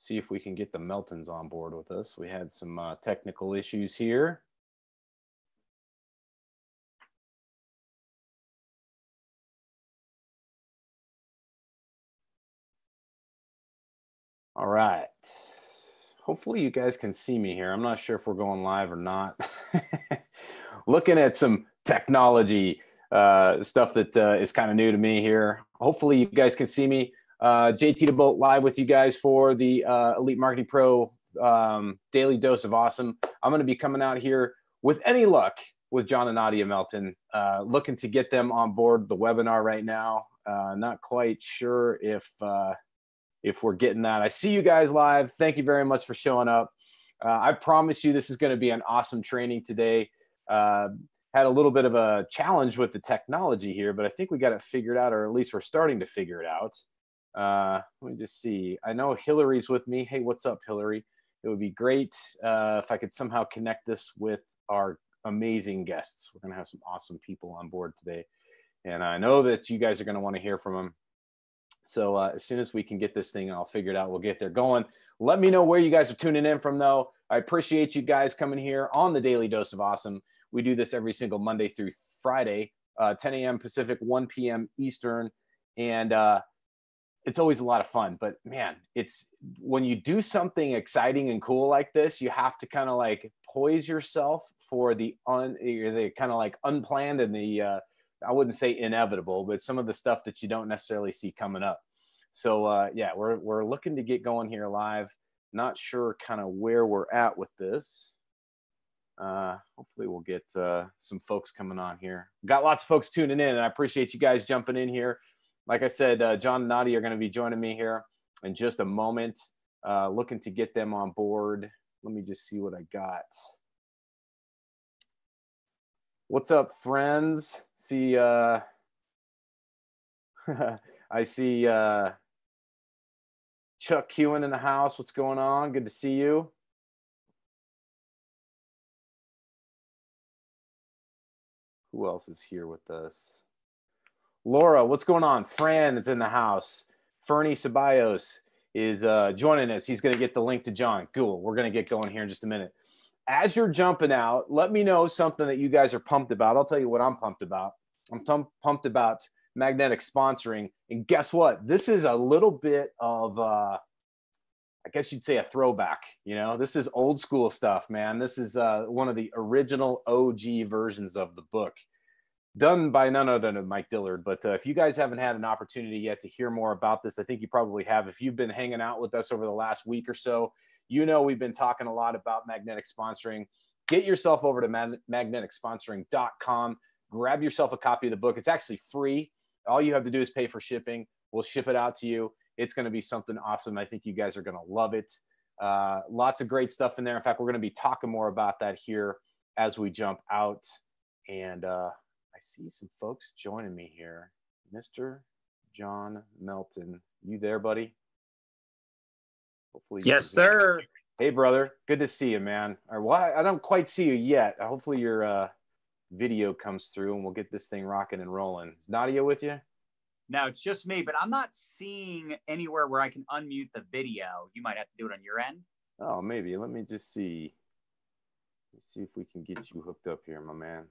see if we can get the Meltons on board with us. We had some technical issues here. All right. Hopefully you guys can see me here. I'm not sure if we're going live or not. Looking at some technology stuff that is kind of new to me here. Hopefully you guys can see me. JT DeBolt live with you guys for the Elite Marketing Pro Daily Dose of Awesome. I'm going to be coming out here with any luck with John and Nadya Melton, looking to get them on board the webinar right now. Not quite sure if we're getting that. I see you guys live. Thank you very much for showing up. I promise you this is going to be an awesome training today. Had a little bit of a challenge with the technology here, but I think we got it figured out, or at least we're starting to figure it out. Let me just see. I know Hillary's with me. Hey, what's up, Hillary? It would be great if I could somehow connect this with our amazing guests. We're going to have some awesome people on board today, and I know that you guys are going to want to hear from them. So as soon as we can get this thing all figured out, we'll get there going. Let me know where you guys are tuning in from, though. I appreciate you guys coming here on the Daily Dose of Awesome. We do this every single Monday through Friday, 10 a.m. Pacific, 1 p.m. Eastern. And it's always a lot of fun. But, man, it's when you do something exciting and cool like this, you have to kind of like poise yourself for the kind of like unplanned and the I wouldn't say inevitable, but some of the stuff that you don't necessarily see coming up. So yeah, we're looking to get going here live. Not sure kind of where we're at with this. Hopefully we'll get some folks coming on here. Got lots of folks tuning in, and I appreciate you guys jumping in here. Like I said, John and Nadya are going to be joining me here in just a moment. Looking to get them on board. Let me just see what I got. What's up, friends? See, I see Chuck Hewen in the house. What's going on? Good to see you. Who else is here with us? Laura, what's going on? Fran is in the house. Fernie Ceballos is joining us. He's going to get the link to John. Cool. We're going to get going here in just a minute. As you're jumping out, let me know something that you guys are pumped about. I'll tell you what I'm pumped about. I'm pumped about magnetic sponsoring. And guess what? This is a little bit of, I guess you'd say a throwback. You know, this is old school stuff, man. This is one of the original OG versions of the book, done by none other than Mike Dillard. But if you guys haven't had an opportunity yet to hear more about this, I think you probably have. If you've been hanging out with us over the last week or so, you know we've been talking a lot about magnetic sponsoring. Get yourself over to magneticsponsoring.com. Grab yourself a copy of the book. It's actually free. All you have to do is pay for shipping. We'll ship it out to you. It's going to be something awesome. I think you guys are going to love it. Lots of great stuff in there. In fact, we're going to be talking more about that here as we jump out. And I see some folks joining me here. Mr. John Melton, you there, buddy? Hopefully, yes, sir. Hey, brother. Good to see you, man. Or why? I don't quite see you yet. Hopefully, your video comes through, and we'll get this thing rocking and rolling. Is Nadya with you? No, it's just me, but I'm not seeing anywhere where I can unmute the video. You might have to do it on your end. Oh, maybe. Let me just see. Let's see if we can get you hooked up here, my man.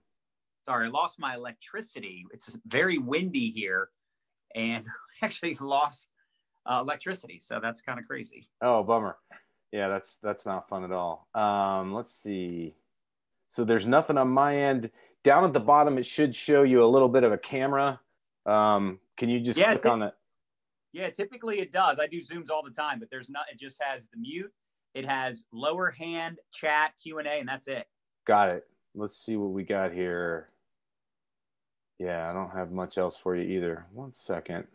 Sorry, I lost my electricity. It's very windy here, and actually lost electricity, so that's kind of crazy. Oh, bummer. Yeah, that's not fun at all. Let's see. So there's nothing on my end. Down at the bottom, it should show you a little bit of a camera. Can you just click on it? Yeah, typically it does. I do Zooms all the time, but there's not. It just has the mute. It has lower hand, chat, Q&A, and that's it. Got it. Let's see what we got here. Yeah, I don't have much else for you either. 1 second.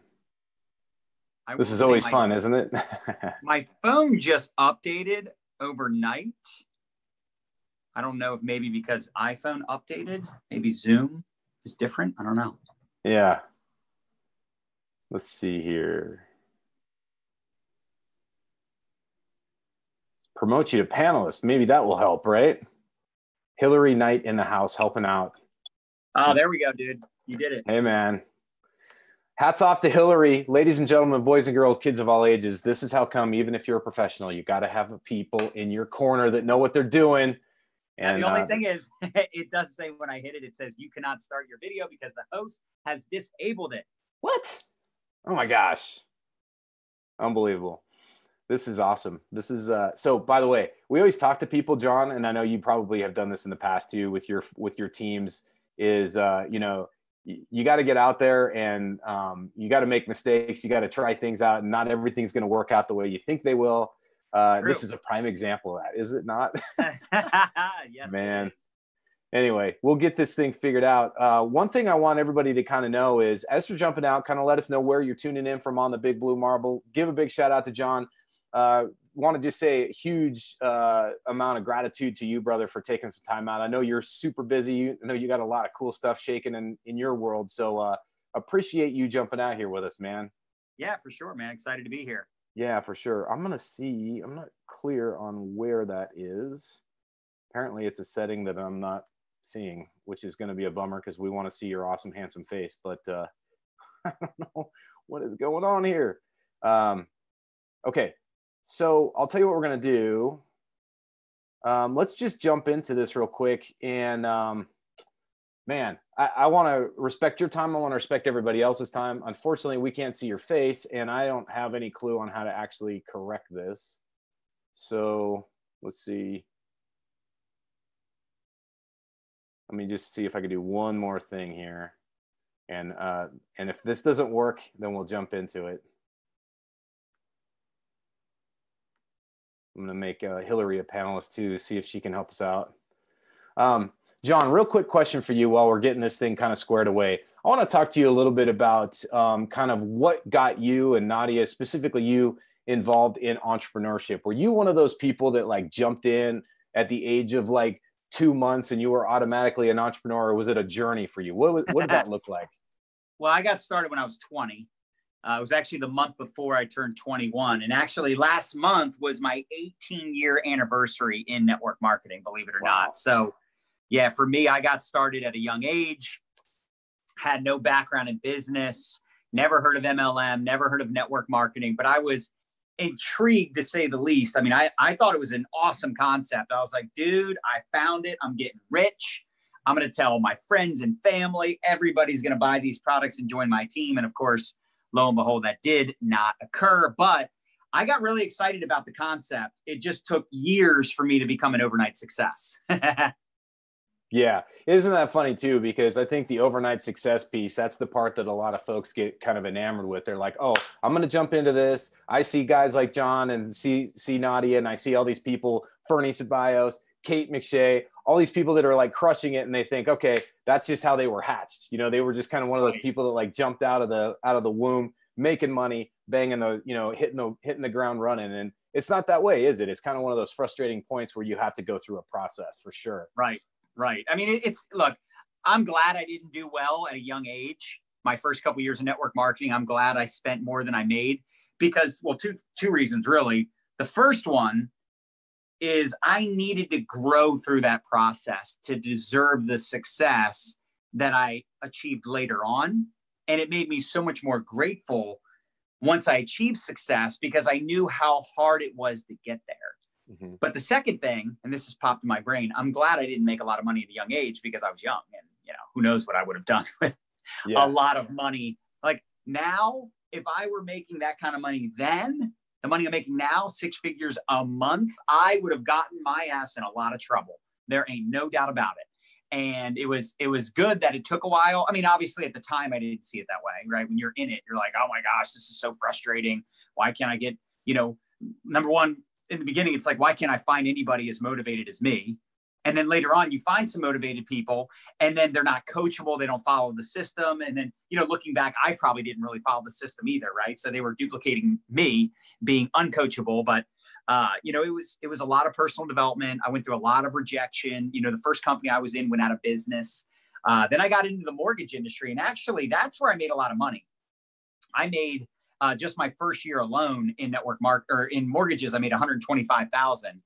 This is always fun, isn't it? My phone just updated overnight. I don't know if maybe because iPhone updated, maybe Zoom is different. I don't know. Yeah. Let's see here. Promote you to panelist. Maybe that will help, right? Hillary Knight in the house helping out. Oh, there we go, dude. You did it. Hey, man. Hats off to Hillary. Ladies and gentlemen, boys and girls, kids of all ages, this is how come, even if you're a professional, you got to have people in your corner that know what they're doing. And the only thing is, it does say when I hit it, it says you cannot start your video because the host has disabled it. What? Oh my gosh. Unbelievable. This is awesome. This is so by the way, we always talk to people, John, and I know you probably have done this in the past too with your teams, is you got to get out there and you got to make mistakes. You got to try things out, and not everything's going to work out the way you think they will. This is a prime example of that, is it not? Yes, man. Anyway, we'll get this thing figured out. One thing I want everybody to kind of know is, as you're jumping out, kind of let us know where you're tuning in from on the Big Blue Marble. Give a big shout out to John. Want to just say a huge amount of gratitude to you, brother, for taking some time out. I know you're super busy. I know you got a lot of cool stuff shaking in your world. So appreciate you jumping out here with us, man. Yeah, for sure, man. Excited to be here. Yeah, for sure. I'm not clear on where that is. Apparently it's a setting that I'm not seeing, which is going to be a bummer because we want to see your awesome, handsome face. But I don't know what is going on here. Okay. So I'll tell you what we're going to do. Let's just jump into this real quick. And man, I want to respect your time. I want to respect everybody else's time. Unfortunately, we can't see your face, and I don't have any clue on how to actually correct this. So let's see. Let me just see if I can do one more thing here. And if this doesn't work, then we'll jump into it. I'm going to make Hillary a panelist too, see if she can help us out. John, real quick question for you while we're getting this thing kind of squared away. I want to talk to you a little bit about kind of what got you and Nadya, specifically you, involved in entrepreneurship. Were you one of those people that like jumped in at the age of like 2 months and you were automatically an entrepreneur, or was it a journey for you? What did that look like? Well, I got started when I was 20. It was actually the month before I turned 21. And actually last month was my 18-year anniversary in network marketing, believe it or not. So yeah, for me, I got started at a young age, had no background in business, never heard of MLM, never heard of network marketing, but I was intrigued to say the least. I mean, I thought it was an awesome concept. I was like, dude, I found it. I'm getting rich. I'm going to tell my friends and family, everybody's going to buy these products and join my team. And of course, lo and behold, that did not occur, but I got really excited about the concept. It just took years for me to become an overnight success. Yeah. Isn't that funny too? Because I think the overnight success piece, that's the part that a lot of folks get kind of enamored with. They're like, oh, I'm going to jump into this. I see guys like John and see Nadya, and I see all these people, Fernie Ceballos, Kate McShay, all these people that are like crushing it. And they think, okay, that's just how they were hatched. You know, they were just kind of one of those people that like jumped out of the womb, making money, banging hitting the ground running. And it's not that way, is it? It's kind of one of those frustrating points where you have to go through a process for sure. Right. I mean, look, I'm glad I didn't do well at a young age. My first couple of years of network marketing, I'm glad I spent more than I made because, well, two reasons really. The first one is I needed to grow through that process to deserve the success that I achieved later on. And it made me so much more grateful once I achieved success because I knew how hard it was to get there. Mm-hmm. But the second thing, and this has popped in my brain, I'm glad I didn't make a lot of money at a young age because I was young and, who knows what I would have done with a lot of money. Like now, if I were making that kind of money then, the money I'm making now, 6 figures a month, I would have gotten my ass in a lot of trouble. There ain't no doubt about it. And it was good that it took a while. I mean, obviously at the time I didn't see it that way, right? When you're in it, you're like, oh my gosh, this is so frustrating. Why can't I get, number one, in the beginning, it's like, why can't I find anybody as motivated as me? And then later on, you find some motivated people and then they're not coachable. They don't follow the system. And then, looking back, I probably didn't really follow the system either. Right. So they were duplicating me being uncoachable, but it was a lot of personal development. I went through a lot of rejection. The first company I was in went out of business. Then I got into the mortgage industry, and actually that's where I made a lot of money. I made just my first year alone in in mortgages, I made $125,000.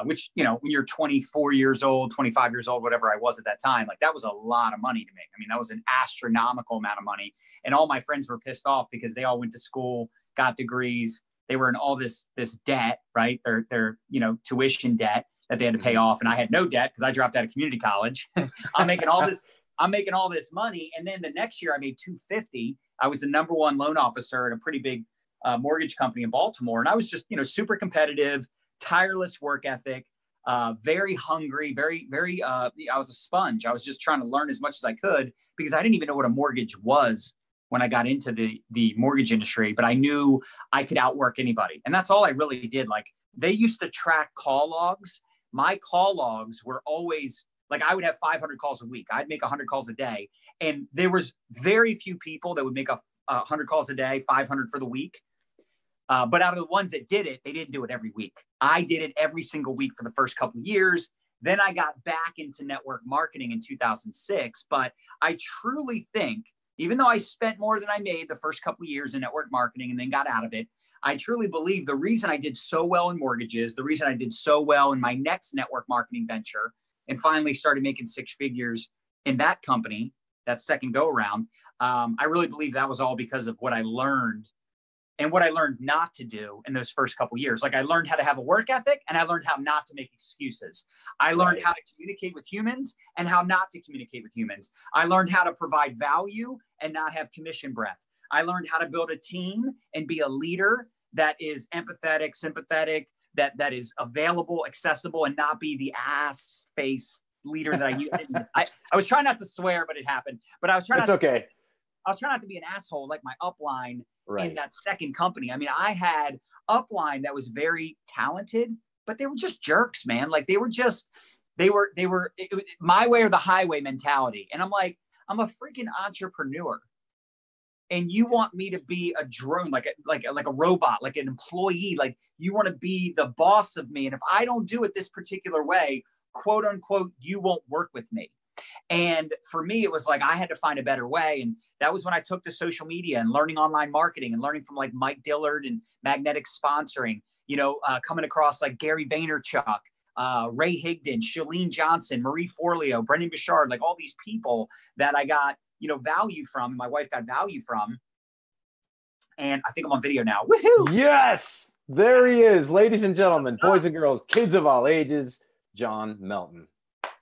which, you know, when you're 24 years old, 25 years old, whatever I was at that time, like that was a lot of money to make. I mean, that was an astronomical amount of money. And all my friends were pissed off because they all went to school, got degrees. They were in all this debt, right? Their, you know, tuition debt that they had to pay off. And I had no debt because I dropped out of community college. I'm making all this money. And then the next year I made $250. I was the number one loan officer at a pretty big mortgage company in Baltimore. And I was just, you know, super competitive, tireless work ethic, very hungry, very, I was a sponge. I was just trying to learn as much as I could because I didn't even know what a mortgage was when I got into the mortgage industry, but I knew I could outwork anybody. And that's all I really did. Like they used to track call logs. My call logs were always like, I would have 500 calls a week. I'd make 100 calls a day. And there was very few people that would make 100 calls a day, 500 for the week. But out of the ones that did it, they didn't do it every week. I did it every single week for the first couple of years. Then I got back into network marketing in 2006. But I truly think, even though I spent more than I made the first couple of years in network marketing and then got out of it, I truly believe the reason I did so well in mortgages, the reason I did so well in my next network marketing venture and finally started making six figures in that company, that second go around, I really believe that was all because of what I learned and what I learned not to do in those first couple of years. Like I learned how to have a work ethic and I learned how not to make excuses. I learned how to communicate with humans and how not to communicate with humans. I learned how to provide value and not have commission breath. I learned how to build a team and be a leader that is empathetic, sympathetic, that is available, accessible, and not be the ass face leader that I used. I was trying not to swear, but it happened. But I was trying. I was trying not to be an asshole like my upline in that second company. I mean, I had upline that was very talented, but they were just jerks, man. Like they were my way or the highway mentality. And I'm like, I'm a freaking entrepreneur. And you want me to be a drone, like a robot, like an employee, like you want to be the boss of me. And if I don't do it this particular way, quote unquote, you won't work with me. And for me, it was like, I had to find a better way. And that was when I took to social media and learning online marketing and learning from like Mike Dillard and magnetic sponsoring, you know, coming across like Gary Vaynerchuk, Ray Higdon, Shalene Johnson, Marie Forleo, Brendan Bouchard, like all these people that I got, you know, value from, and my wife got value from. And I think I'm on video now. Woohoo! Yes, there he is, ladies and gentlemen, boys and girls, kids of all ages, John Melton.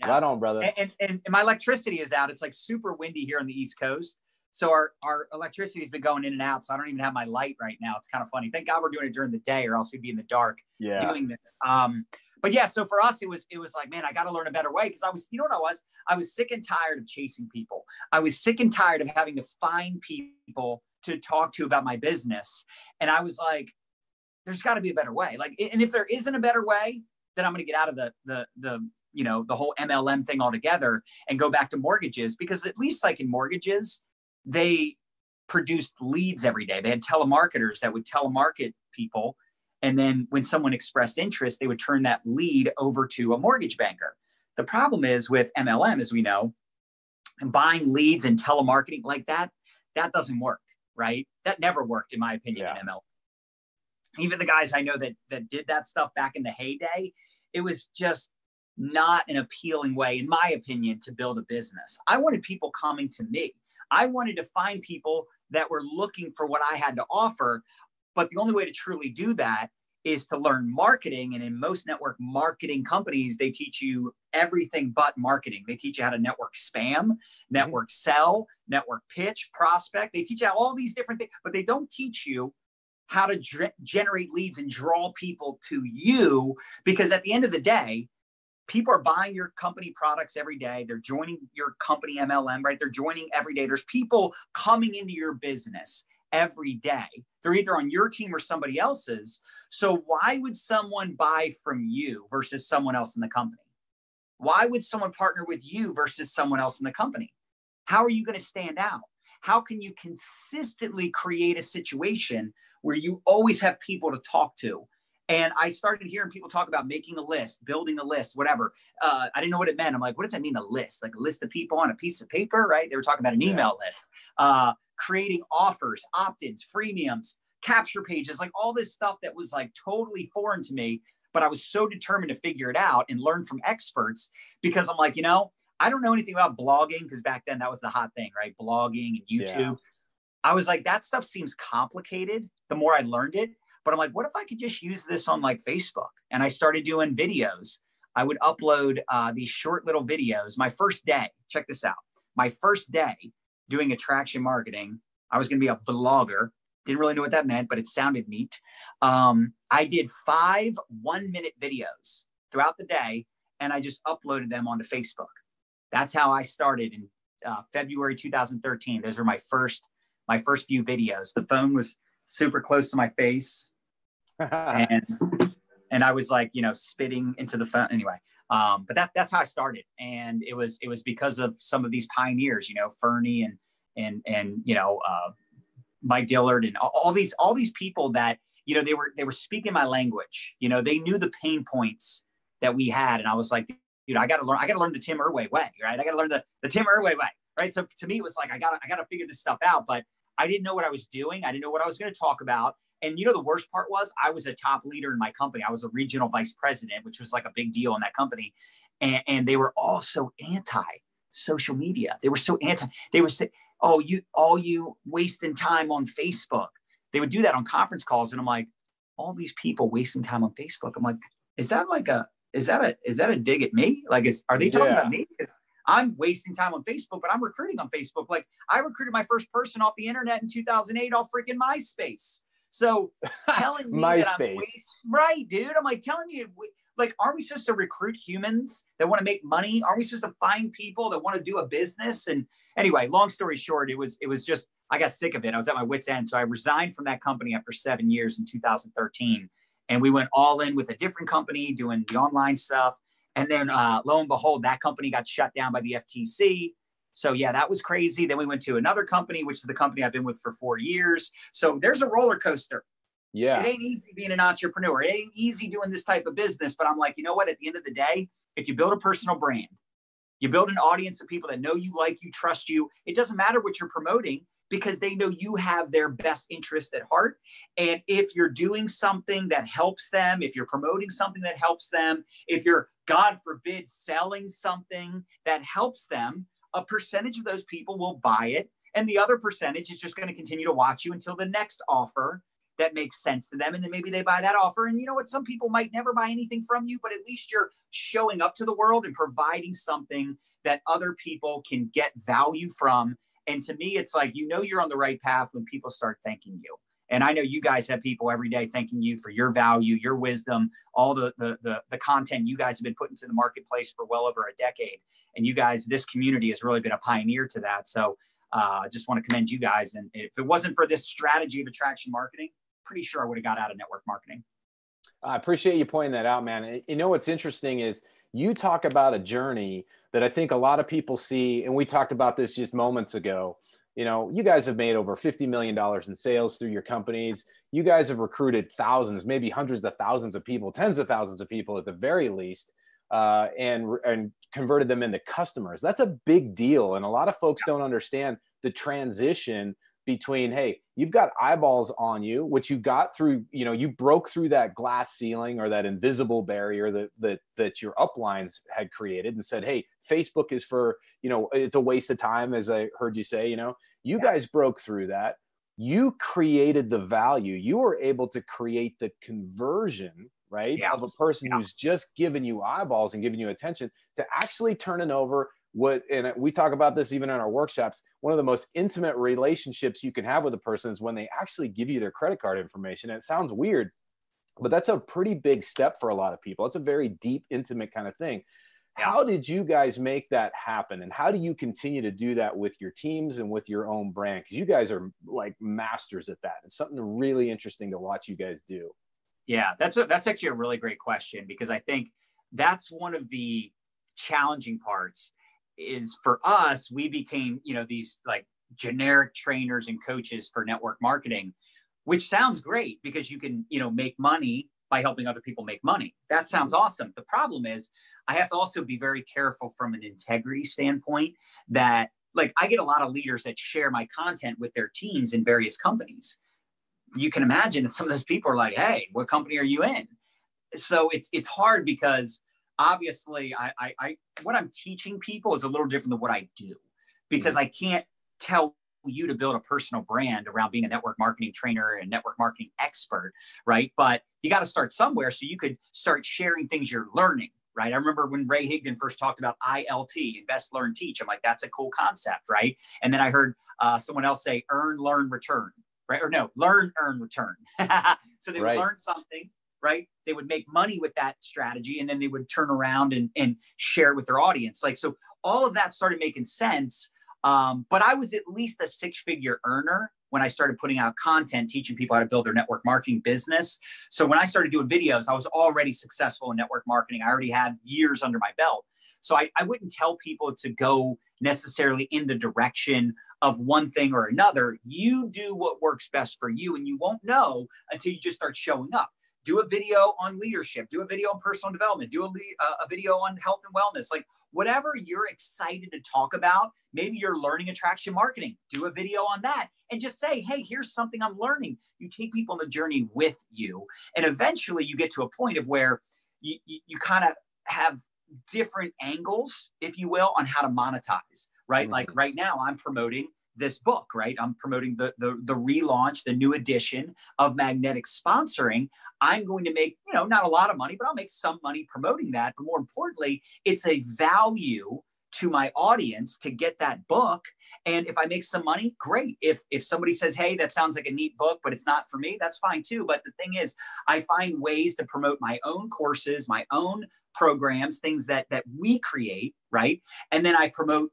Yes. Right on, brother. And my electricity is out. It's like super windy here on the East Coast. So our electricity has been going in and out. So I don't even have my light right now. It's kind of funny. Thank God we're doing it during the day or else we'd be in the dark doing this. But yeah, so for us, it was like, man, I got to learn a better way because I was, you know what I was sick and tired of chasing people. I was sick and tired of having to find people to talk to about my business. And I was like, there's got to be a better way. Like, and if there isn't a better way, then I'm going to get out of the you know, the whole MLM thing altogether and go back to mortgages, because at least like in mortgages, they produced leads every day. They had telemarketers that would telemarket people. And then when someone expressed interest, they would turn that lead over to a mortgage banker. The problem is with MLM, as we know, and buying leads and telemarketing like that doesn't work, right? That never worked, in my opinion, in MLM. Even the guys I know that did that stuff back in the heyday, it was just not an appealing way, in my opinion, to build a business. I wanted people coming to me. I wanted to find people that were looking for what I had to offer. But the only way to truly do that is to learn marketing. And in most network marketing companies, they teach you everything but marketing. They teach you how to network spam, network sell, network pitch, prospect. They teach you all these different things, but they don't teach you how to generate leads and draw people to you. Because at the end of the day, people are buying your company products every day. They're joining your company MLM, right? They're joining every day. There's people coming into your business every day. They're either on your team or somebody else's. So why would someone buy from you versus someone else in the company? Why would someone partner with you versus someone else in the company? How are you going to stand out? How can you consistently create a situation where you always have people to talk to? And I started hearing people talk about making a list, building a list, whatever. I didn't know what it meant. I'm like, what does that mean, a list? Like a list of people on a piece of paper, right? They were talking about an email list, creating offers, opt-ins, freemiums, capture pages, like all this stuff that was like totally foreign to me. but I was so determined to figure it out and learn from experts because I'm like, I don't know anything about blogging because back then that was the hot thing, right? Blogging and YouTube. Yeah. I was like, that stuff seems complicated the more I learned it. But I'm like, what if I could just use this on like Facebook? And I started doing videos. I would upload these short little videos. My first day, check this out. My first day doing attraction marketing, I was going to be a vlogger. Didn't really know what that meant, but it sounded neat. I did 5 one-minute videos throughout the day, and I just uploaded them onto Facebook. That's how I started in February 2013. Those were my first few videos. The phone was super close to my face, and I was like, spitting into the phone anyway. But that's how I started, and it was because of some of these pioneers, Fernie and Mike Dillard and all these people that they were speaking my language. They knew the pain points that we had, and I was like, I got to learn the Tim Irway way, right? I got to learn the Tim Irway way, right? So to me, it was like I got to figure this stuff out, but I didn't know what I was doing. I didn't know what I was going to talk about. And the worst part was I was a top leader in my company. I was a regional vice president, which was like a big deal in that company, and they were all so anti social media. They were so anti. They would say, "Oh, you wasting time on Facebook." They would do that on conference calls, and I'm like, all these people wasting time on Facebook. I'm like, is that a dig at me? Like, are they talking about me? Because I'm wasting time on Facebook, but I'm recruiting on Facebook. Like, I recruited my first person off the internet in 2008 off freaking MySpace. So telling me that I'm right, dude. I'm like telling you, like, aren't we supposed to recruit humans that want to make money? Aren't we supposed to find people that want to do a business? And anyway, long story short, it was just, I got sick of it. I was at my wit's end. So I resigned from that company after 7 years in 2013. And we went all in with a different company doing the online stuff. And then lo and behold, that company got shut down by the FTC. So yeah, that was crazy. Then we went to another company, which is the company I've been with for 4 years. So there's a roller coaster. Yeah. It ain't easy being an entrepreneur. It ain't easy doing this type of business. But I'm like, you know what? At the end of the day, if you build a personal brand, you build an audience of people that know you, like you, trust you. It doesn't matter what you're promoting because they know you have their best interest at heart. And if you're doing something that helps them, if you're promoting something that helps them, if you're, God forbid, selling something that helps them, a percentage of those people will buy it. And the other percentage is just going to continue to watch you until the next offer that makes sense to them. And then maybe they buy that offer. And you know what? Some people might never buy anything from you, but at least you're showing up to the world and providing something that other people can get value from. And to me, it's like, you're on the right path when people start thanking you. And I know you guys have people every day thanking you for your value, your wisdom, all the content you guys have been putting into the marketplace for well over a decade. And you guys, this community has really been a pioneer to that. So I just want to commend you guys. And if it wasn't for this strategy of attraction marketing, pretty sure I would have got out of network marketing. I appreciate you pointing that out, man. What's interesting is you talk about a journey that I think a lot of people see, and we talked about this just moments ago. You guys have made over $50 million in sales through your companies. You guys have recruited thousands, maybe hundreds of thousands of people, tens of thousands of people at the very least, and converted them into customers. That's a big deal. And a lot of folks don't understand the transition between, hey, you've got eyeballs on you, which you got through, you broke through that glass ceiling or that invisible barrier that your uplines had created and said, hey, Facebook is for, it's a waste of time, as I heard you say. You guys broke through that. You created the value. You were able to create the conversion, right, of a person who's just giving you eyeballs and giving you attention to actually turning over and we talk about this even in our workshops, one of the most intimate relationships you can have with a person is when they actually give you their credit card information. And it sounds weird, but that's a pretty big step for a lot of people. It's a very deep, intimate kind of thing. How did you guys make that happen? And how do you continue to do that with your teams and with your own brand? Because you guys are like masters at that. It's something really interesting to watch you guys do. Yeah, that's actually a really great question, because I think that's one of the challenging parts is for us, we became, these like generic trainers and coaches for network marketing, which sounds great because you can, make money by helping other people make money. That sounds awesome. The problem is I have to also be very careful from an integrity standpoint that, like, I get a lot of leaders that share my content with their teams in various companies. You can imagine that some of those people are like, hey, what company are you in? so it's hard because obviously I what I'm teaching people is a little different than what I do, because I can't tell you to build a personal brand around being a network marketing trainer and network marketing expert, right? But you got to start somewhere, so you could start sharing things you're learning, right? I remember when Ray Higdon first talked about ILT, invest, learn, teach. I'm like, that's a cool concept, right? And then I heard someone else say earn, learn, return, right? Or no, learn, earn, return. So they would learn something, right? They would make money with that strategy, and then they would turn around and share it with their audience. Like, so all of that started making sense. But I was at least a six-figure earner when I started putting out content, teaching people how to build their network marketing business. So when I started doing videos, I was already successful in network marketing. I already had years under my belt. So I wouldn't tell people to go necessarily in the direction of one thing or another. You do what works best for you, and you won't know until you just start showing up. Do a video on leadership, do a video on personal development, do a video on health and wellness, like whatever you're excited to talk about. Maybe you're learning attraction marketing, do a video on that and just say, hey, here's something I'm learning. You take people on the journey with you. And eventually you get to a point of where you kind of have different angles, if you will, on how to monetize, right? Like right now I'm promoting this book, right? I'm promoting the relaunch, the new edition of Magnetic Sponsoring. I'm going to make, not a lot of money, but I'll make some money promoting that. But more importantly, it's a value to my audience to get that book. And if I make some money, great. If somebody says, hey, that sounds like a neat book, but it's not for me, that's fine too. But the thing is, I find ways to promote my own courses, my own programs, things that we create, right? And then I promote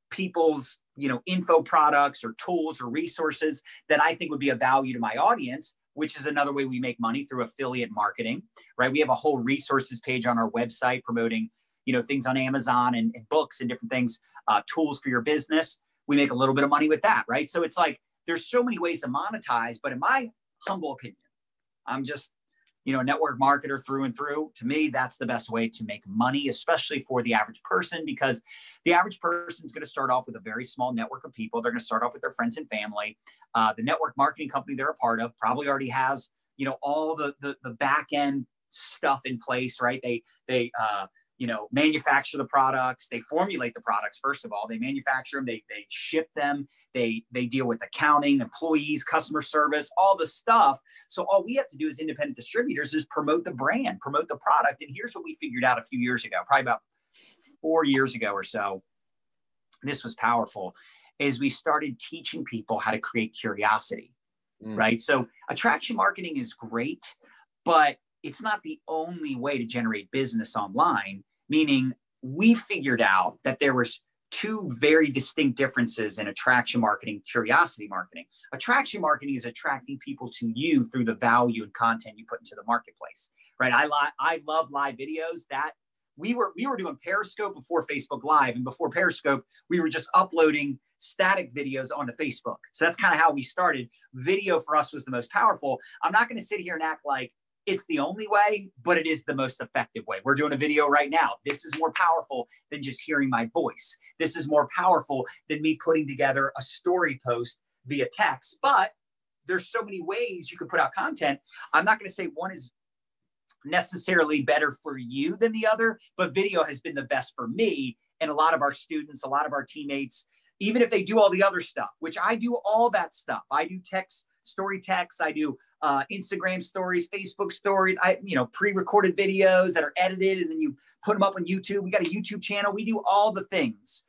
people's info products or tools or resources that I think would be of value to my audience, which is another way we make money, through affiliate marketing, right? We have a whole resources page on our website promoting, things on Amazon and books and different things, tools for your business. We make a little bit of money with that, right? So it's like, there's so many ways to monetize, but in my humble opinion, I'm just, a network marketer through and through. To me, that's the best way to make money, especially for the average person, because the average person is going to start off with a very small network of people. They're going to start off with their friends and family. The network marketing company they're a part of probably already has, all the back end stuff in place, right? They manufacture the products, they formulate the products. First of all, they manufacture them, they ship them, they deal with accounting, employees, customer service, all the stuff. So all we have to do as independent distributors is promote the brand, promote the product. And here's what we figured out a few years ago, probably about 4 years ago or so. This was powerful, is we started teaching people how to create curiosity, right? So attraction marketing is great, but it's not the only way to generate business online. Meaning, we figured out that there was two very distinct differences in attraction marketing, curiosity marketing. Attraction marketing is attracting people to you through the value and content you put into the marketplace, right? I love live videos. That we were doing Periscope before Facebook Live, and before Periscope, we were just uploading static videos onto Facebook. So that's kind of how we started. Video for us was the most powerful. I'm not going to sit here and act like it's the only way, but it is the most effective way. We're doing a video right now. This is more powerful than just hearing my voice. This is more powerful than me putting together a story post via text. But there's so many ways you can put out content. I'm not going to say one is necessarily better for you than the other, but video has been the best for me. And a lot of our students, a lot of our teammates, even if they do all the other stuff, which I do all that stuff. I do text, story text. I do Instagram stories, Facebook stories, pre-recorded videos that are edited, and then you put them up on YouTube. We got a YouTube channel. We do all the things.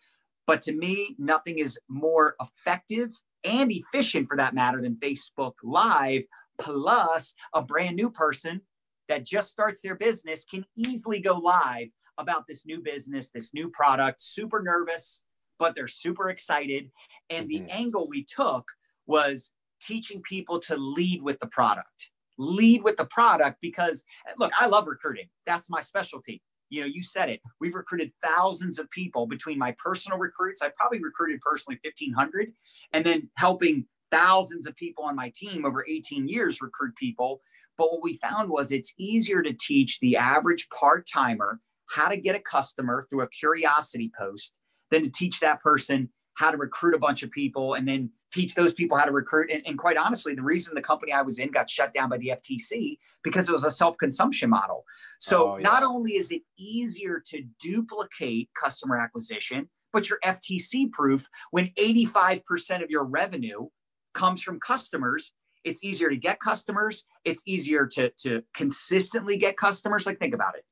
But to me, nothing is more effective and efficient, for that matter, than Facebook Live. Plus, a brand new person that just starts their business can easily go live about this new business, this new product, super nervous, but they're super excited. And the angle we took was teaching people to lead with the product. Lead with the product, because look, I love recruiting. That's my specialty. You said it. We've recruited thousands of people between my personal recruits. I probably recruited personally 1,500, and then helping thousands of people on my team over 18 years recruit people. But what we found was it's easier to teach the average part-timer how to get a customer through a curiosity post than to teach that person how to recruit a bunch of people and then teach those people how to recruit. And quite honestly, the reason the company I was in got shut down by the FTC because it was a self-consumption model. So not only is it easier to duplicate customer acquisition, but you're FTC proof when 85% of your revenue comes from customers. It's easier to get customers. It's easier to consistently get customers. Like, think about it.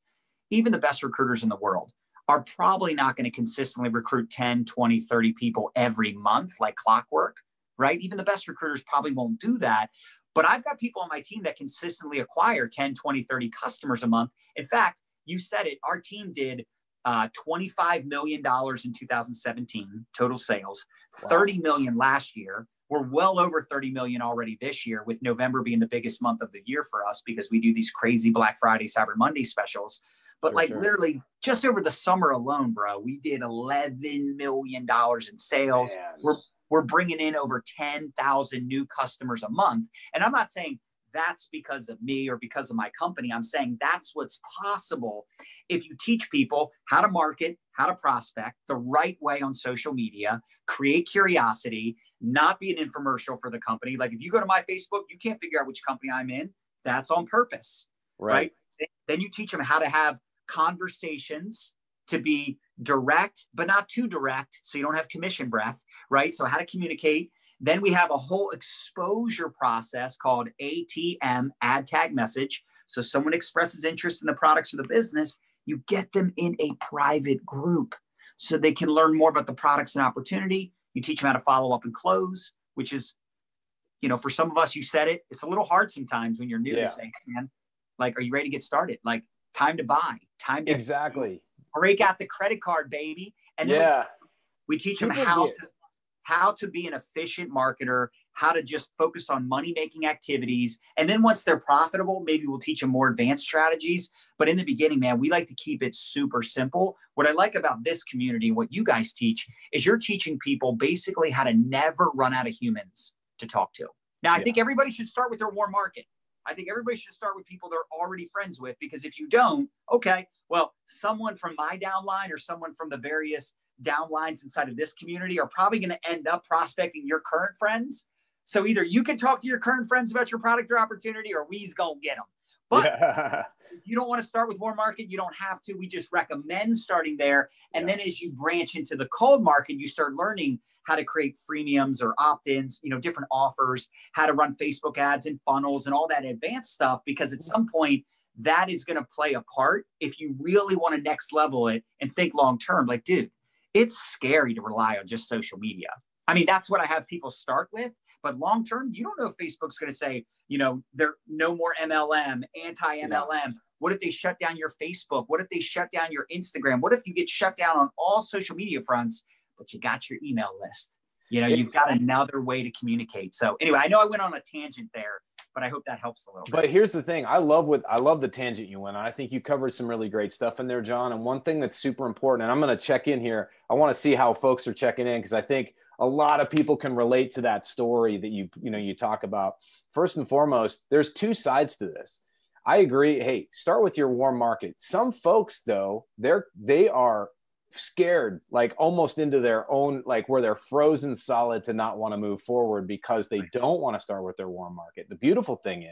Even the best recruiters in the world are probably not going to consistently recruit 10, 20, 30 people every month like clockwork, right? Even the best recruiters probably won't do that. But I've got people on my team that consistently acquire 10, 20, 30 customers a month. In fact, you said it, our team did $25 million in 2017, total sales, 30 million last year. We're well over 30 million already this year, with November being the biggest month of the year for us because we do these crazy Black Friday, Cyber Monday specials. But literally just over the summer alone, bro, we did $11 million in sales. We're bringing in over 10,000 new customers a month. And I'm not saying that's because of me or because of my company. I'm saying that's what's possible if you teach people how to market, how to prospect the right way on social media, create curiosity, not be an infomercial for the company. Like, if you go to my Facebook, you can't figure out which company I'm in. That's on purpose, right? Then you teach them how to have conversations, to be direct, but not too direct, so you don't have commission breath, right? So how to communicate. Then we have a whole exposure process called ATM, ad tag message. So someone expresses interest in the products or the business, you get them in a private group so they can learn more about the products and opportunity. You teach them how to follow up and close, which is, for some of us, you said it, it's a little hard sometimes when you're new to say, man, like, are you ready to get started? Like, time to buy, time to break out the credit card, baby. And then we teach them how to be an efficient marketer, how to just focus on money-making activities. And then once they're profitable, maybe we'll teach them more advanced strategies. But in the beginning, man, we like to keep it super simple. What I like about this community, what you guys teach, is you're teaching people basically how to never run out of humans to talk to. Now, I think everybody should start with their warm market. I think everybody should start with people they're already friends with, because if you don't, okay, well, someone from my downline or someone from the various downlines inside of this community are probably going to end up prospecting your current friends. So either you can talk to your current friends about your product or opportunity, or we's going to get them. But if you don't want to start with warm market, you don't have to. We just recommend starting there. And then as you branch into the cold market, you start learning how to create freemiums or opt-ins, different offers, how to run Facebook ads and funnels and all that advanced stuff, because at some point that is going to play a part if you really want to next level it and think long-term. Like, dude, it's scary to rely on just social media. I mean, that's what I have people start with. But long-term, you don't know if Facebook's going to say, there no more MLM, anti-MLM. What if they shut down your Facebook? What if they shut down your Instagram? What if you get shut down on all social media fronts, but you got your email list? You've got another way to communicate. So anyway, I know I went on a tangent there, but I hope that helps a little bit. But here's the thing. I love the tangent you went on. I think you covered some really great stuff in there, John. And one thing that's super important, and I'm going to check in here. I want to see how folks are checking in, because I think a lot of people can relate to that story that you talk about. First and foremost, there's two sides to this. I agree. Hey, start with your warm market. Some folks, though, they are scared, like almost into their own, like where they're frozen solid to not want to move forward because they don't want to start with their warm market. The beautiful thing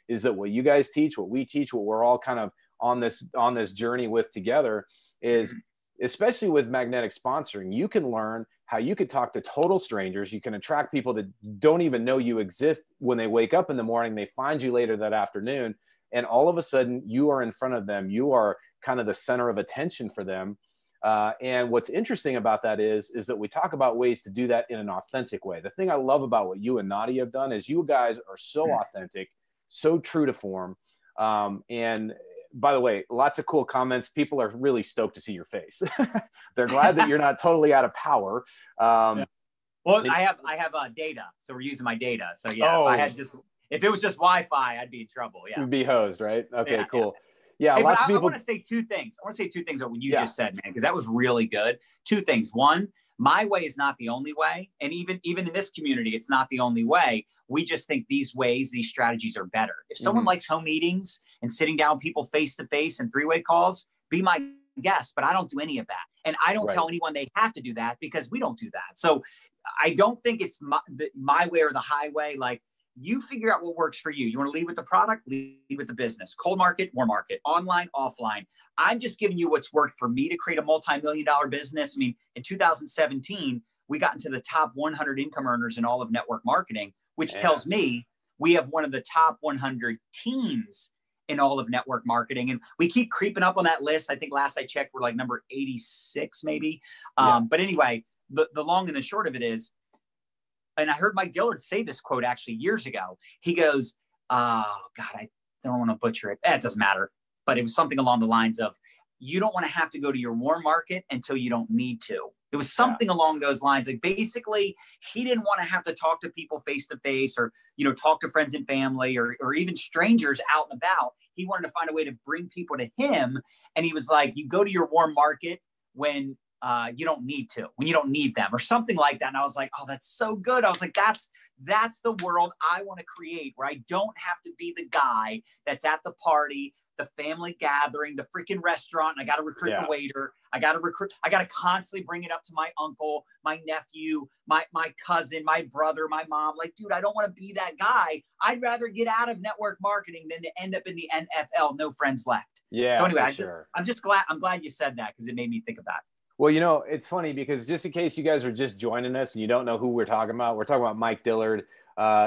is that what you guys teach, what we teach, what we're all kind of on this journey with together is, especially with magnetic sponsoring, you can learn how you could talk to total strangers. You can attract people that don't even know you exist. When they wake up in the morning, they find you later that afternoon, and all of a sudden you are in front of them. You are kind of the center of attention for them. And what's interesting about that is that we talk about ways to do that in an authentic way. The thing I love about what you and Nadya have done is you guys are so authentic, so true to form. And by the way, lots of cool comments. People are really stoked to see your face. They're glad that you're not totally out of power. Well, I have data, so we're using my data. So yeah, if it was just Wi-Fi, I'd be in trouble. Yeah, you'd be hosed, right? Okay, cool. Yeah, hey, lots of people. I want to say two things. I want to say two things on what you just said, man, because that was really good. Two things. One, my way is not the only way. And even in this community, it's not the only way. We just think these ways, these strategies are better. If someone likes home meetings and sitting down with people face-to-face and three-way calls, be my guest, but I don't do any of that. And I don't tell anyone they have to do that because we don't do that. So I don't think it's my way or the highway. Like, you figure out what works for you. You want to lead with the product, lead with the business. Cold market, warm market, online, offline. I'm just giving you what's worked for me to create a multi-million-dollar business. I mean, in 2017, we got into the top 100 income earners in all of network marketing, which tells me we have one of the top 100 teams in all of network marketing. And we keep creeping up on that list. I think last I checked, we're like number 86, maybe. But anyway, the long and the short of it is, and I heard Mike Dillard say this quote actually years ago. He goes, oh God, I don't want to butcher it. It doesn't matter. But it was something along the lines of, you don't want to have to go to your warm market until you don't need to. It was something along those lines. Like, basically, he didn't want to have to talk to people face to face, or, talk to friends and family, or even strangers out and about. He wanted to find a way to bring people to him. And he was like, you go to your warm market when you don't need to, when you don't need them, or something like that. And I was like, oh, that's so good. I was like, that's the world I want to create, where I don't have to be the guy that's at the party, the family gathering, the freaking restaurant. And I got to recruit the waiter. I got to constantly bring it up to my uncle, my nephew, my cousin, my brother, my mom. Like, dude, I don't want to be that guy. I'd rather get out of network marketing than to end up in the NFL, no friends left. Yeah. So anyway, I'm glad you said that, because it made me think of that. Well, it's funny, because just in case you guys are just joining us and you don't know who we're talking about Mike Dillard.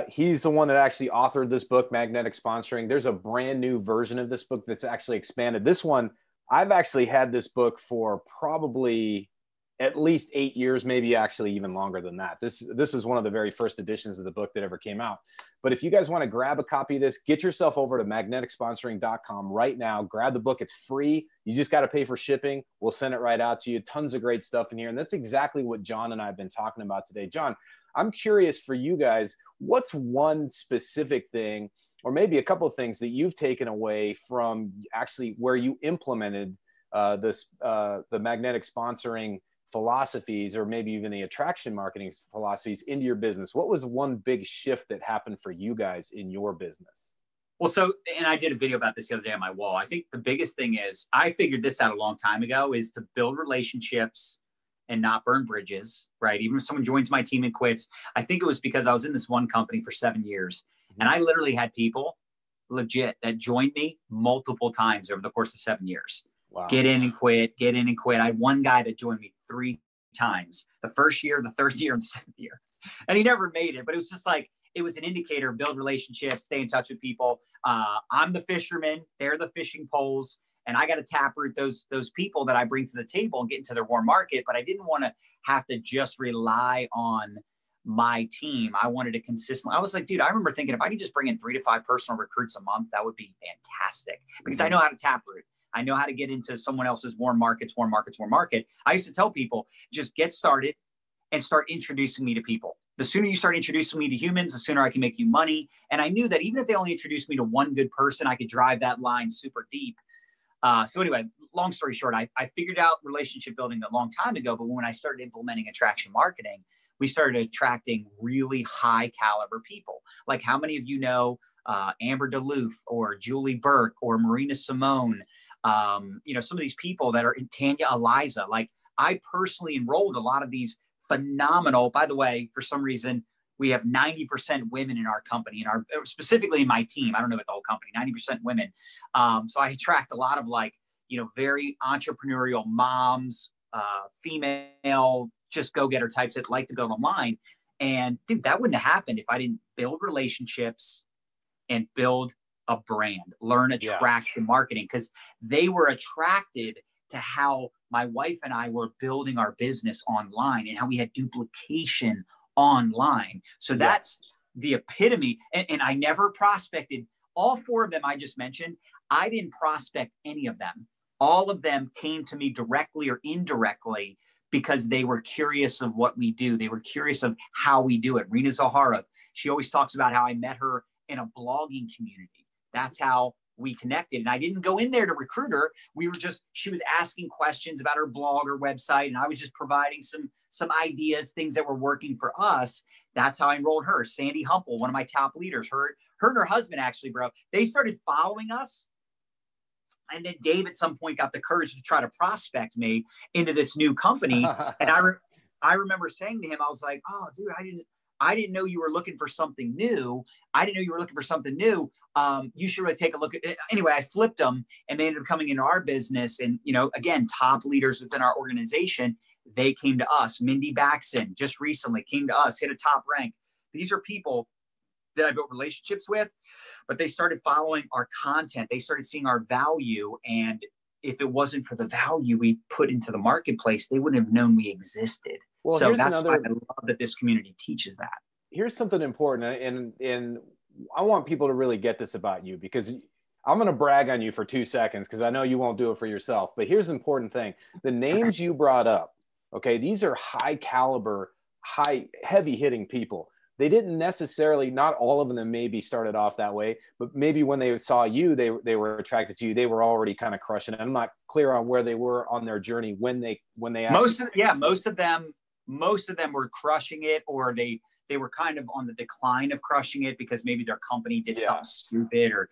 He's the one that actually authored this book, Magnetic Sponsoring. There's a brand new version of this book that's actually expanded. This one, I've actually had this book for probably at least 8 years, maybe actually even longer than that. This is one of the very first editions of the book that ever came out. But if you guys want to grab a copy of this, get yourself over to magneticsponsoring.com right now. Grab the book. It's free. You just got to pay for shipping. We'll send it right out to you. Tons of great stuff in here. And that's exactly what John and I have been talking about today. John, I'm curious for you guys, what's one specific thing, or maybe a couple of things that you've taken away from actually where you implemented the magnetic sponsoring philosophies, or maybe even the attraction marketing philosophies into your business? What was one big shift that happened for you guys in your business? Well, and I did a video about this the other day on my wall. I think the biggest thing is, I figured this out a long time ago, is to build relationships and not burn bridges, right? Even if someone joins my team and quits, I think it was because I was in this one company for 7 years. And I literally had people legit that joined me multiple times over the course of 7 years. Wow. Get in and quit. I had one guy that joined me 3 times, the first year, the third year, and the 7th year. And he never made it, but it was just like, it was an indicator, build relationships, stay in touch with people. I'm the fisherman, they're the fishing poles, and I got to taproot those people that I bring to the table and get into their warm market. But I didn't want to have to just rely on my team. I wanted to consistently, I was like, dude, I remember thinking, if I could just bring in 3 to 5 personal recruits a month, that would be fantastic, because I know how to taproot. I know how to get into someone else's warm market. I used to tell people, just get started and start introducing me to people. The sooner you start introducing me to humans, the sooner I can make you money. And I knew that even if they only introduced me to one good person, I could drive that line super deep. So anyway, long story short, I figured out relationship building a long time ago. But when I started implementing attraction marketing, we started attracting really high caliber people. Like, how many of you know Amber DeLuth or Julie Burke or Marina Simone? Some of these people that are in Tanya Eliza. Like, I personally enrolled a lot of these phenomenal, by the way, for some reason, we have 90% women in our company, specifically in my team. I don't know about the whole company, 90% women. So I attract a lot of very entrepreneurial moms, female, just go-getter types that like to go online. And dude, that wouldn't have happened if I didn't build relationships and build a brand, learn attraction marketing, because they were attracted to how my wife and I were building our business online and how we had duplication online. So that's the epitome. And I never prospected all 4 of them I just mentioned. I didn't prospect any of them. All of them came to me directly or indirectly because they were curious of what we do. They were curious of how we do it. Rena Zaharov, she always talks about how I met her in a blogging community. That's how we connected. And I didn't go in there to recruit her. She was asking questions about her blog or website, and I was just providing some ideas, things that were working for us. That's how I enrolled her. Sandy Humple, one of my top leaders, her and her husband, actually, bro, they started following us. And then Dave at some point got the courage to try to prospect me into this new company. And I remember saying to him, I was like, oh, dude, I didn't know you were looking for something new. I didn't know you were looking for something new. You should really take a look at it. Anyway, I flipped them and they ended up coming into our business. And, you know, again, top leaders within our organization, they came to us. Mindy Baxon just recently came to us, hit a top rank. These are people that I built relationships with, but they started following our content. They started seeing our value. And if it wasn't for the value we put into the marketplace, they wouldn't have known we existed. Well, so that's why I love that this community teaches that. Here's something important. And I want people to really get this about you, because I'm going to brag on you for 2 seconds, because I know you won't do it for yourself. But here's the important thing. The names you brought up, okay, these are high caliber, heavy hitting people. They didn't necessarily, not all of them maybe started off that way, but maybe when they saw you, they were attracted to you. They were already kind of crushing it. I'm not clear on where they were on their journey when they actually... Most of them were crushing it, or they were kind of on the decline of crushing it because maybe their company did something stupid, or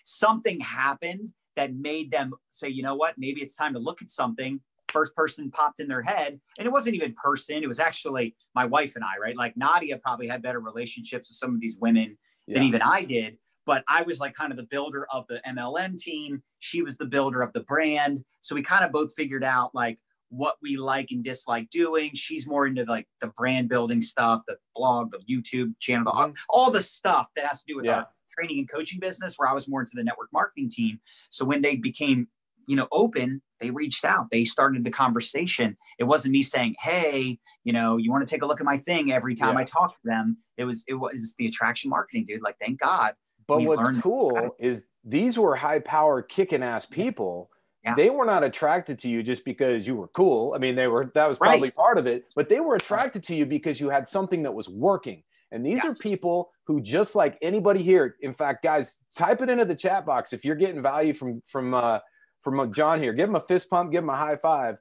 something happened that made them say, you know what, maybe it's time to look at something. First person popped in their head, and it wasn't even person. It was actually my wife and I, right? Like Nadya probably had better relationships with some of these women than even I did, but I was like kind of the builder of the MLM team. She was the builder of the brand. So we kind of both figured out like what we like and dislike doing. She's more into like the brand building stuff, the blog, the YouTube channel, all the stuff that has to do with our training and coaching business, where I was more into the network marketing team. So when they became, you know, open, they reached out, they started the conversation. It wasn't me saying, hey, you know, you want to take a look at my thing every time I talk to them. It was the attraction marketing, dude. Like, thank God. But what's cool is these were high powered, kicking ass people. Yeah. They were not attracted to you just because you were cool. I mean, that was probably part of it, but they were attracted to you because you had something that was working. And these are people who, just like anybody here, in fact, guys, type it into the chat box if you're getting value from John here. Give him a fist pump, give him a high five,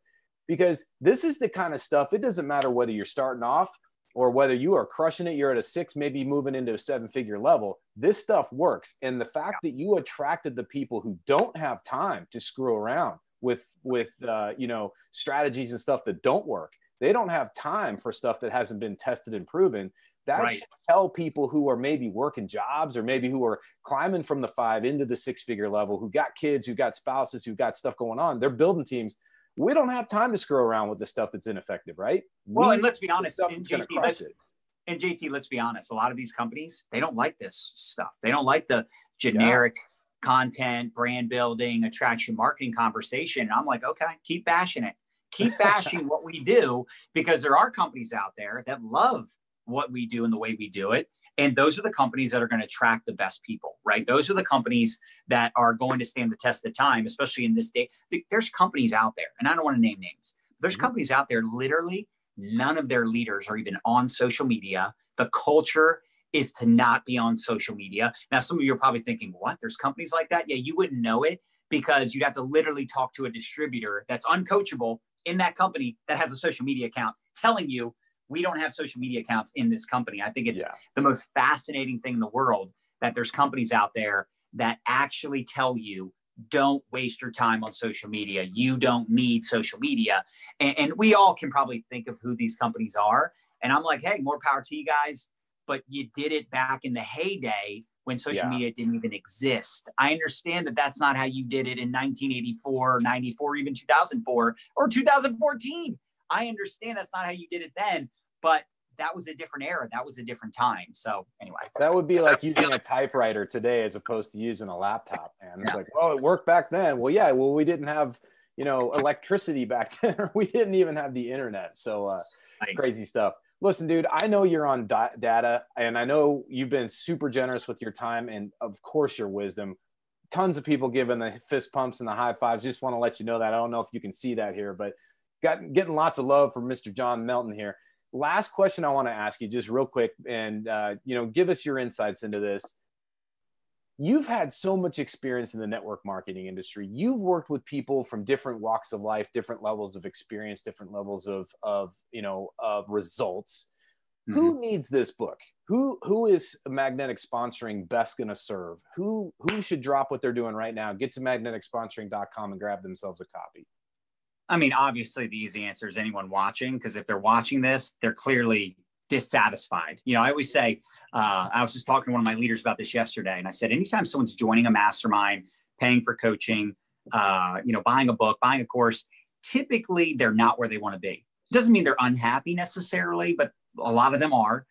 because this is the kind of stuff. It doesn't matter whether you're starting off or whether you are crushing it, you're at a 6, maybe moving into a 7-figure level. This stuff works. And the fact that you attracted the people who don't have time to screw around with you know, strategies and stuff that don't work. They don't have time for stuff that hasn't been tested and proven. That should tell people who are maybe working jobs, or maybe who are climbing from the 5 into the 6-figure level, who got kids, who got spouses, who got stuff going on. They're building teams. We don't have time to screw around with the stuff that's ineffective, right? Well, and let's be honest, and JT, let's be honest. A lot of these companies, they don't like this stuff. They don't like the generic content, brand building, attraction marketing conversation. And I'm like, okay, keep bashing it. Keep bashing what we do, because there are companies out there that love what we do and the way we do it. And those are the companies that are going to attract the best people, right? Those are the companies that are going to stand the test of time, especially in this day. There's companies out there, and I don't want to name names. There's companies out there, literally none of their leaders are even on social media. The culture is to not be on social media. Now, some of you are probably thinking, what? There's companies like that? Yeah, you wouldn't know it, because you'd have to literally talk to a distributor that's uncoachable in that company that has a social media account telling you, we don't have social media accounts in this company. I think it's the most fascinating thing in the world that there's companies out there that actually tell you, don't waste your time on social media. You don't need social media. And we all can probably think of who these companies are. And I'm like, hey, more power to you guys. But you did it back in the heyday when social media didn't even exist. I understand that that's not how you did it in 1984, 94, even 2004 or 2014. I understand that's not how you did it then, but that was a different era. That was a different time. So anyway. That would be like using a typewriter today as opposed to using a laptop, man. It's like, well, it worked back then. Well, yeah, well, we didn't have, you know, electricity back then, or we didn't even have the internet. So crazy stuff. Listen, dude, I know you're on data, and I know you've been super generous with your time and, of course, your wisdom. Tons of people giving the fist pumps and the high fives. Just want to let you know that. I don't know if you can see that here, but getting lots of love from Mr. John Melton here. Last question I want to ask you, just real quick, and you know, give us your insights into this. You've had so much experience in the network marketing industry. You've worked with people from different walks of life, different levels of experience, different levels of results. Mm-hmm. Who needs this book? who is Magnetic Sponsoring best going to serve? Who should drop what they're doing right now, get to magneticsponsoring.com and grab themselves a copy? I mean, obviously the easy answer is anyone watching, because if they're watching this, they're clearly dissatisfied. You know, I always say, I was just talking to one of my leaders about this yesterday, and I said, anytime someone's joining a mastermind, paying for coaching, you know, buying a book, buying a course, typically they're not where they want to be. It doesn't mean they're unhappy necessarily, but a lot of them are.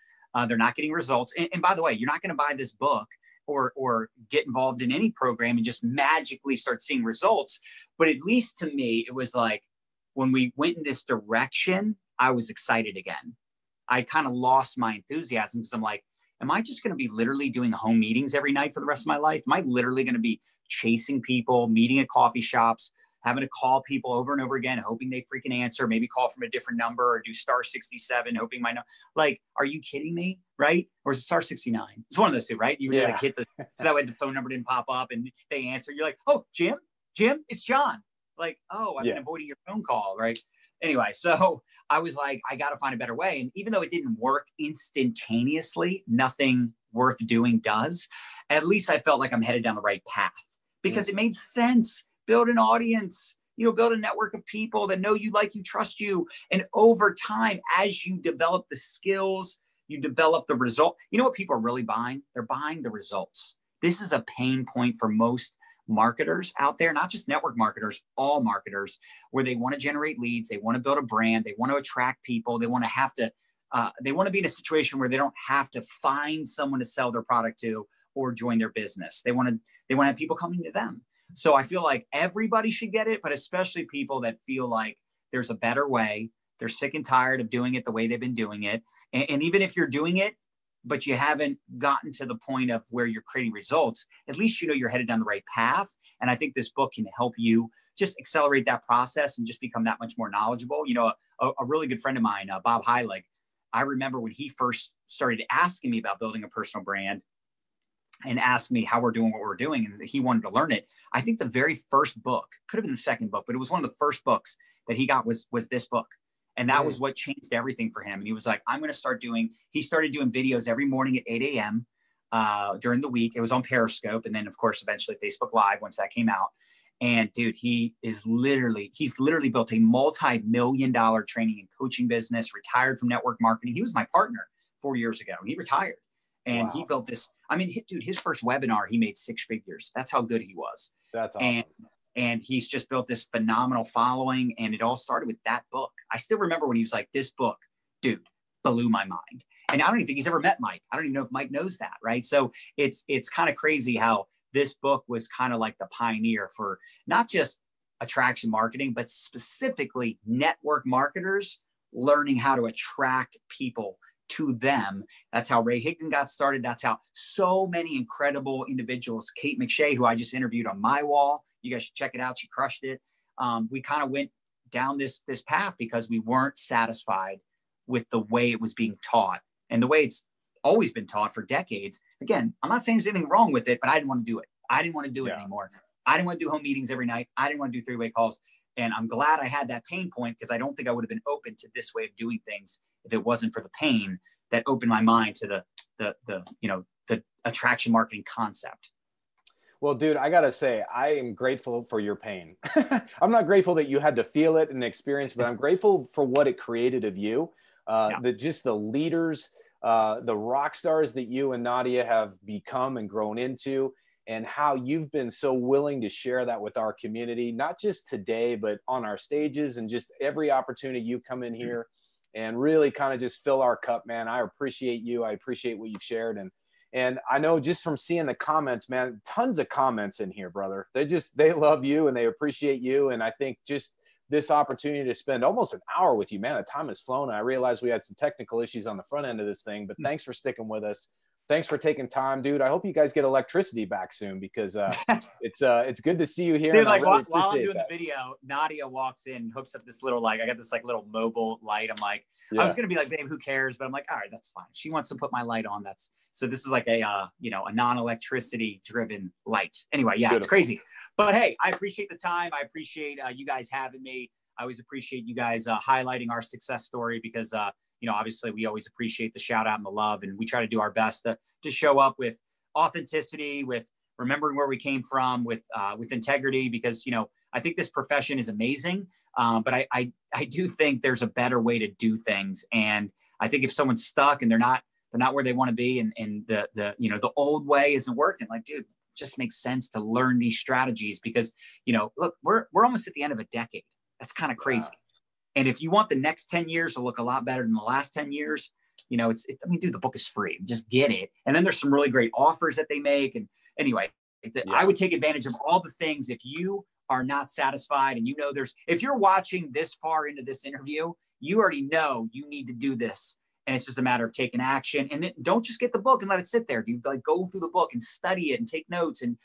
They're not getting results. And by the way, you're not going to buy this book or get involved in any program and just magically start seeing results. But at least to me, it was like when we went in this direction, I was excited again. I kind of lost my enthusiasm because I'm like, am I just going to be literally doing home meetings every night for the rest of my life? Am I literally going to be chasing people, meeting at coffee shops, having to call people over and over again, hoping they freaking answer, maybe call from a different number or do star 67, hoping like, are you kidding me? Right? Or is it star 69? It's one of those two, right? You really like hit so that way the phone number didn't pop up and they answer. You're like, oh, Jim, it's John. Like, oh, I've been avoiding your phone call, right? Anyway, so I was like, I got to find a better way. And even though it didn't work instantaneously, nothing worth doing does. At least I felt like I'm headed down the right path because it made sense. Build an audience, you know, build a network of people that know you, like you, trust you. And over time, as you develop the skills, you develop the result. You know what people are really buying? They're buying the results. This is a pain point for most marketers out there, not just network marketers, all marketers, where they want to generate leads. They want to build a brand. They want to attract people. They want to be in a situation where they don't have to find someone to sell their product to or join their business. They want to have people coming to them. So I feel like everybody should get it, but especially people that feel like there's a better way. They're sick and tired of doing it the way they've been doing it. And even if you're doing it, but you haven't gotten to the point of where you're creating results, at least you know you're headed down the right path. And I think this book can help you just accelerate that process and just become that much more knowledgeable. You know, a really good friend of mine, Bob Heilig, I remember when he first started asking me about building a personal brand and asked me how we're doing what we're doing, and he wanted to learn it. I think the very first book, could have been the second book, but it was one of the first books that he got was this book. And that was what changed everything for him. And he was like, he started doing videos every morning at 8 a.m. During the week. It was on Periscope. And then of course, eventually Facebook Live once that came out. And dude, he's literally built a multi-million-dollar training and coaching business, retired from network marketing. He was my partner 4 years ago and he retired. And he built this. I mean, dude, his first webinar, he made 6 figures. That's how good he was. That's awesome. And he's just built this phenomenal following. And it all started with that book. I still remember when he was like, this book, dude, blew my mind. And I don't even think he's ever met Mike. I don't even know if Mike knows that, right? So it's kind of crazy how this book was kind of like the pioneer for not just attraction marketing, but specifically network marketers learning how to attract people to them. That's how Ray Higdon got started. That's how so many incredible individuals, Kate McShay, who I just interviewed on my wall, you guys should check it out. She crushed it. We kind of went down this path because we weren't satisfied with the way it was being taught and the way it's always been taught for decades. Again, I'm not saying there's anything wrong with it, but I didn't want to do it. I didn't want to do it anymore. I didn't want to do home meetings every night. I didn't want to do 3-way calls. And I'm glad I had that pain point because I don't think I would have been open to this way of doing things if it wasn't for the pain that opened my mind to the attraction marketing concept. Well, dude, I got to say, I am grateful for your pain. I'm not grateful that you had to feel it and experience, but I'm grateful for what it created of you. The leaders, the rock stars that you and Nadya have become and grown into, and how you've been so willing to share that with our community, not just today, but on our stages and just every opportunity you come in here and really kind of just fill our cup, man. I appreciate you. I appreciate what you've shared. And I know just from seeing the comments, man, tons of comments in here, brother. They love you and they appreciate you. And I think just this opportunity to spend almost an hour with you, man, the time has flown. I realized we had some technical issues on the front end of this thing, but thanks for sticking with us. Thanks for taking time, dude. I hope you guys get electricity back soon because it's good to see you here. Dude, like really while I'm doing the video, Nadya walks in, hooks up this little, I got this like little mobile light. I'm like, I was going to be like, babe, who cares? But I'm like, all right, that's fine. She wants to put my light on. So this is like a non-electricity driven light. Anyway, Beautiful. It's crazy. But hey, I appreciate the time. I appreciate you guys having me. I always appreciate you guys highlighting our success story because obviously we always appreciate the shout out and the love, and we try to do our best to show up with authenticity, with remembering where we came from, with integrity, because, I think this profession is amazing. But I do think there's a better way to do things. And I think if someone's stuck and they're not where they want to be, and the old way isn't working, like, dude, it just makes sense to learn these strategies, because, look, we're almost at the end of a decade. That's kind of crazy. Wow. And if you want the next 10 years to look a lot better than the last 10 years, dude, the book is free. Just get it. And then there's some really great offers that they make. And anyway, I would take advantage of all the things. If you are not satisfied, and if you're watching this far into this interview, you already know you need to do this. And it's just a matter of taking action. And then don't just get the book and let it sit there. Dude, like, go through the book and study it and take notes and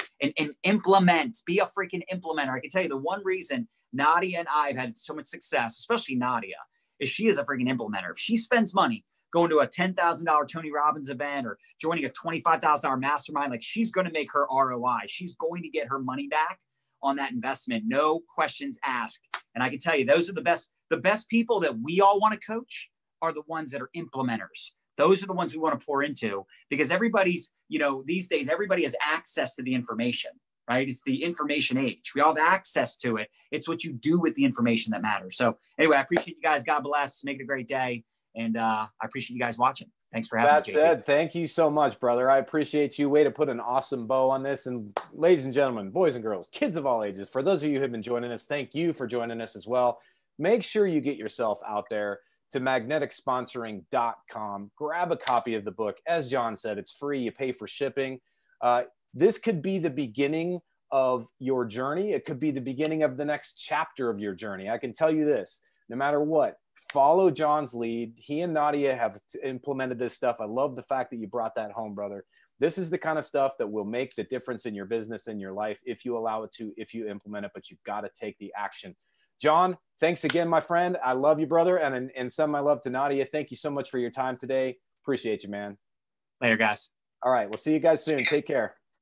implement. Be a freaking implementer. I can tell you the one reason Nadya and I have had so much success, especially Nadya, is she is a freaking implementer. If she spends money going to a $10,000 Tony Robbins event or joining a $25,000 mastermind, like, she's going to make her ROI. She's going to get her money back on that investment. No questions asked. And I can tell you, those are the best people that we all want to coach are the ones that are implementers. Those are the ones we want to pour into, because everybody's, these days, everybody has access to the information, right? It's the information age. We all have access to it. It's what you do with the information that matters. So anyway, I appreciate you guys. God bless. Make it a great day. And I appreciate you guys watching. Thanks for having me, JT. That said, thank you so much, brother. I appreciate you. Way to put an awesome bow on this. And ladies and gentlemen, boys and girls, kids of all ages, for those of you who have been joining us, thank you for joining us as well. Make sure you get yourself out there to magneticsponsoring.com. Grab a copy of the book. As John said, it's free. You pay for shipping. This could be the beginning of your journey. It could be the beginning of the next chapter of your journey. I can tell you this, no matter what, follow John's lead. He and Nadya have implemented this stuff. I love the fact that you brought that home, brother. This is the kind of stuff that will make the difference in your business, in your life, if you allow it to, if you implement it, but you've got to take the action. John, thanks again, my friend. I love you, brother. And send my love to Nadya. Thank you so much for your time today. Appreciate you, man. Later, guys. All right. We'll see you guys soon. Take care.